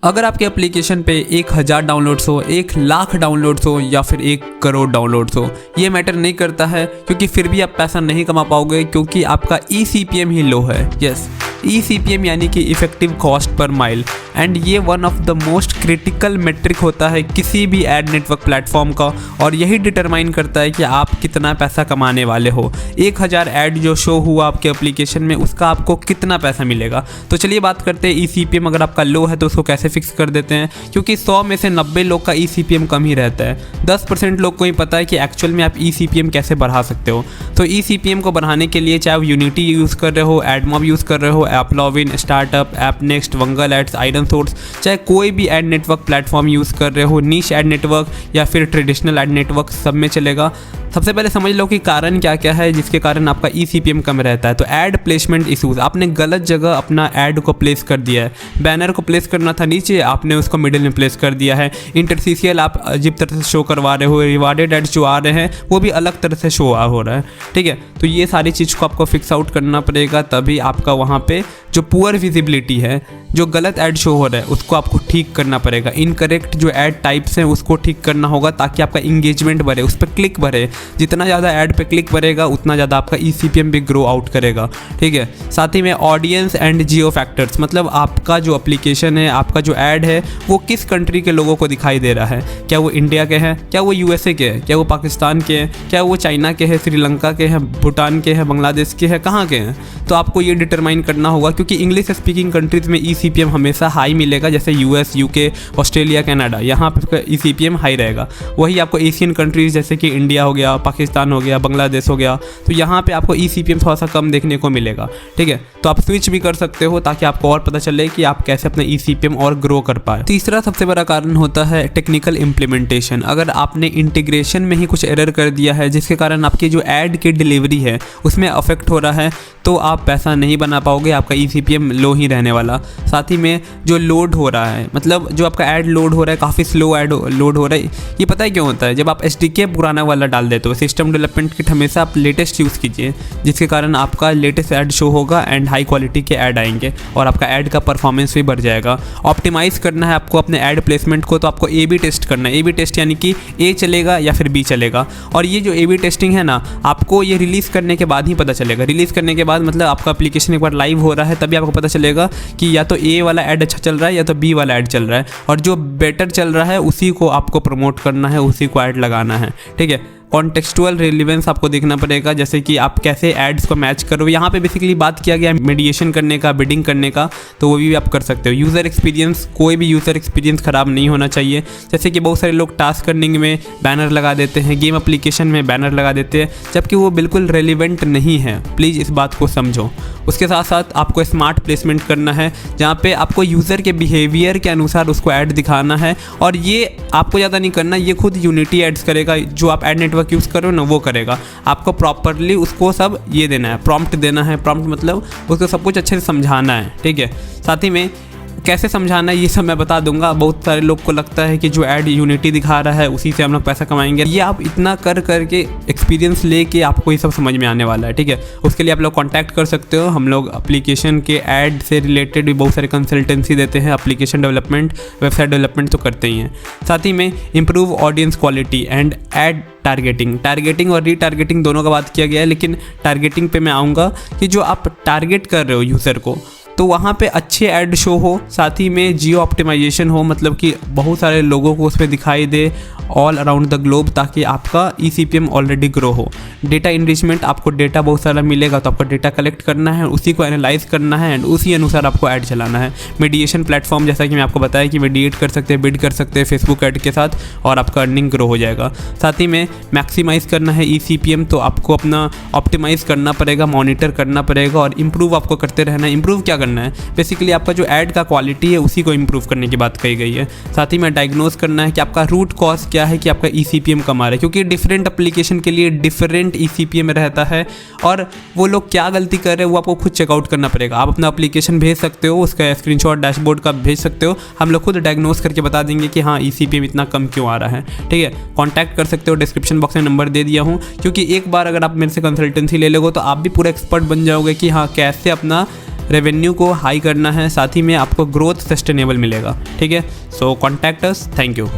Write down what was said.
अगर आपके एप्लीकेशन पे 1000 डाउनलोड्स हो, 1,00,000 डाउनलोड्स हो या फिर 1 करोड़ डाउनलोड्स हो, ये मैटर नहीं करता है क्योंकि फिर भी आप पैसा नहीं कमा पाओगे क्योंकि आपका ECPM ही लो है। यस, ECPM यानी कि effective cost per mile, and ये one of the most critical metric होता है किसी भी एड नेटवर्क प्लेटफॉर्म का, और यही डिटरमाइन करता है कि आप कितना पैसा कमाने वाले हो। 1000 ऐड जो शो हुआ आपके एप्लीकेशन में, उसका आपको कितना पैसा मिलेगा। तो चलिए बात करते हैं ECPM अगर आपका लो है तो उसको कैसे फिक्स कर देते हैं, क्योंकि 100 में से 90 लोग का ECPM कम ही रहता है। 10% लोग को ही पता है कि एक्चुअल में आप ECPM कैसे बढ़ा सकते हो। तो ECPM को बढ़ाने के लिए चाहे आप यूनिटी यूज़ कर रहे हो, एडमॉब यूज़ कर रहे हो, एपलॉविन, स्टार्टअप, एपनेक्स्ट, वंगल एड्स, आयरन सोर्स, चाहे कोई भी एड नेटवर्क प्लेटफॉर्म यूज़ कर रहे हो, नीश एड नेटवर्क या फिर ट्रेडिशनल एड नेटवर्क, सब में चलेगा। सबसे पहले समझ लो कि कारण क्या क्या है जिसके कारण आपका ECPM कम रहता है। तो ऐड प्लेसमेंट इशूज़, आपने गलत जगह अपना ऐड को प्लेस कर दिया है। बैनर को प्लेस करना था नीचे, आपने उसको मिडिल में प्लेस कर दिया है। इंटरसीशियल आप अजीब तरह से शो करवा रहे हो। रिवार्डेड एड्स जो आ रहे हैं वो भी अलग तरह से शो हो रहा है। ठीक है, तो ये सारी चीज़ को आपको फिक्स आउट करना पड़ेगा, तभी आपका वहाँ पे जो पुअर विजिबिलिटी है, जो गलत ऐड शो हो रहा है, उसको आपको ठीक करना पड़ेगा। इनकरेक्ट जो ऐड टाइप्स हैं उसको ठीक करना होगा ताकि आपका इंगेजमेंट बढ़े, उस पर क्लिक बढ़े। जितना ज़्यादा ऐड पे क्लिक बढ़ेगा उतना ज़्यादा आपका ECPM भी ग्रो आउट करेगा। ठीक है, साथ ही में ऑडियंस एंड जियो फैक्टर्स, मतलब आपका जो एप्लीकेशन है, आपका जो ऐड है, वो किस कंट्री के लोगों को दिखाई दे रहा है। क्या वो इंडिया के हैं, क्या वो USA के हैं, क्या वो पाकिस्तान के हैं, क्या वो चाइना के हैं, श्रीलंका के हैं, भूटान के हैं, बांग्लादेश के हैं, कहाँ के हैं। तो आपको ये डिटरमाइन करना होगा, क्योंकि इंग्लिश स्पीकिंग कंट्रीज़ में ECPM हमेशा हाई मिलेगा, जैसे US, UK, ऑस्ट्रेलिया, कनाडा, यहाँ पे ECPM हाई रहेगा। वही आपको एशियन कंट्रीज़ जैसे कि इंडिया हो गया, पाकिस्तान हो गया, बांग्लादेश हो गया, तो यहाँ पे आपको ECPM थोड़ा सा कम देखने को मिलेगा। ठीक है, तो आप स्विच भी कर सकते हो ताकि आपको और पता चले कि आप कैसे अपना ECPM और ग्रो कर पाए। तीसरा सबसे बड़ा कारण होता है टेक्निकल इम्प्लीमेंटेशन। अगर आपने इंटीग्रेशन में ही कुछ एरर कर दिया है जिसके कारण आपकी जो ऐड की डिलीवरी है उसमें अफेक्ट हो रहा है, तो आप पैसा नहीं बना पाओगे, आपका ECPM लो ही रहने वाला। साथ ही में जो लोड हो रहा है, मतलब जो आपका ऐड लोड हो रहा है, काफ़ी स्लो ऐड लोड हो रहा है। ये पता है क्यों होता है? जब आप SDK पुराना वाला डाल देते हो, सिस्टम डेवलपमेंट किट हमेशा आप लेटेस्ट यूज़ कीजिए, जिसके कारण आपका लेटेस्ट ऐड शो होगा एंड हाई क्वालिटी के ऐड आएंगे और आपका ऐड का परफॉर्मेंस भी बढ़ जाएगा। ऑप्टिमाइज़ करना है आपको अपने ऐड प्लेसमेंट को, तो आपको AB टेस्ट करना है। AB टेस्ट यानी कि A चलेगा या फिर B चलेगा। और ये जो AB टेस्टिंग है ना, आपको ये रिलीज़ करने के बाद ही पता चलेगा। रिलीज़ करने के बाद मतलब आपका एप्लीकेशन एक बार लाइव हो रहा है तभी आपको पता चलेगा कि या तो A वाला ऐड अच्छा चल रहा है या तो B वाला ऐड चल रहा है, और जो बेटर चल रहा है उसी को आपको प्रमोट करना है, उसी को ऐड लगाना है। ठीक है, कॉन्टेक्सचुअल रिलेवेंस आपको देखना पड़ेगा, जैसे कि आप कैसे एड्स को मैच करो। यहाँ पे बेसिकली बात किया गया है मीडिएशन करने का, बिडिंग करने का, तो वो भी आप कर सकते हो। यूज़र एक्सपीरियंस, कोई भी यूज़र एक्सपीरियंस ख़राब नहीं होना चाहिए। जैसे कि बहुत सारे लोग टास्क अर्निंग में बैनर लगा देते हैं, गेम एप्लीकेशन में बैनर लगा देते हैं, जबकि वो बिल्कुल रेलिवेंट नहीं है। प्लीज़ इस बात को समझो। उसके साथ साथ आपको स्मार्ट प्लेसमेंट करना है, जहाँ पे आपको यूज़र के बिहेवियर के अनुसार उसको ऐड दिखाना है, और ये आपको ज़्यादा नहीं करना, ये खुद यूनिटी एड्स करेगा। जो आप ऐड नेटवर्क यूज़ करो ना, वो करेगा। आपको प्रॉपरली उसको सब ये देना है, प्रॉम्प्ट देना है। प्रॉम्प्ट मतलब उसको सब कुछ अच्छे से समझाना है। ठीक है, साथ ही में कैसे समझाना है ये सब मैं बता दूंगा। बहुत सारे लोग को लगता है कि जो ऐड यूनिटी दिखा रहा है उसी से हम लोग पैसा कमाएंगे। ये आप इतना कर करके एक्सपीरियंस लेके आपको ये सब समझ में आने वाला है। ठीक है, उसके लिए आप लोग कांटेक्ट कर सकते हो। हम लोग एप्लीकेशन के ऐड से रिलेटेड भी बहुत सारे कंसल्टेंसी देते हैं। एप्लीकेशन डेवलपमेंट, वेबसाइट डेवलपमेंट तो करते ही हैं। साथ ही में improve audience quality and add targeting और रीटारगेटिंग दोनों का बात किया गया है, लेकिन टारगेटिंग पे मैं आऊँगा कि जो आप टारगेट कर रहे हो यूज़र को, तो वहाँ पे अच्छे ऐड शो हो। साथ ही में जियो ऑप्टिमाइजेशन हो, मतलब कि बहुत सारे लोगों को उसमें दिखाई they all around the globe, ताकि आपका ECPM ऑलरेडी ग्रो हो। डेटा इनरिचमेंट, आपको डेटा बहुत सारा मिलेगा तो आपको डेटा कलेक्ट करना है, उसी को एनालाइज करना है एंड उसी अनुसार आपको ऐड चलाना है। मीडिएशन प्लेटफॉर्म, जैसा कि मैं आपको बताया कि मीडिएट कर सकते हैं, बिड कर सकते हैं फेसबुक ऐड के साथ, और आपका अर्निंग ग्रो हो जाएगा। साथ ही में मैक्सिमाइज़ करना है ECPM, तो आपको अपना ऑप्टिमाइज़ करना पड़ेगा, मॉनिटर करना पड़ेगा और इम्प्रूव आपको करते रहना है। इम्प्रूव क्या करना है? बेसिकली आपका जो ऐड का क्वालिटी है उसी को इम्प्रूव करने की बात कही गई है। साथ ही में डायग्नोज करना है कि आपका रूट कॉज क्या है कि आपका ECPM कम आ रहा है, क्योंकि डिफरेंट एप्लीकेशन के लिए डिफरेंट ECPM रहता है, और वो लोग क्या गलती कर रहे हैं वो आपको खुद चेकआउट करना पड़ेगा। आप अपना एप्लीकेशन भेज सकते हो, उसका स्क्रीनशॉट डैशबोर्ड का भेज सकते हो, हम लोग खुद डायग्नोज करके बता देंगे कि हाँ ECPM इतना कम क्यों आ रहा है। ठीक है, कॉन्टैक्ट कर सकते हो, डिस्क्रिप्शन बॉक्स में नंबर दे दिया हूँ, क्योंकि एक बार अगर आप मेरे से कंसल्टेंसी ले लोगे तो आप भी पूरा एक्सपर्ट बन जाओगे कि हाँ कैसे अपना रेवेन्यू को हाई करना है, साथ ही में आपको ग्रोथ सस्टेनेबल मिलेगा। ठीक है, सो कॉन्टैक्ट अस। Thank you.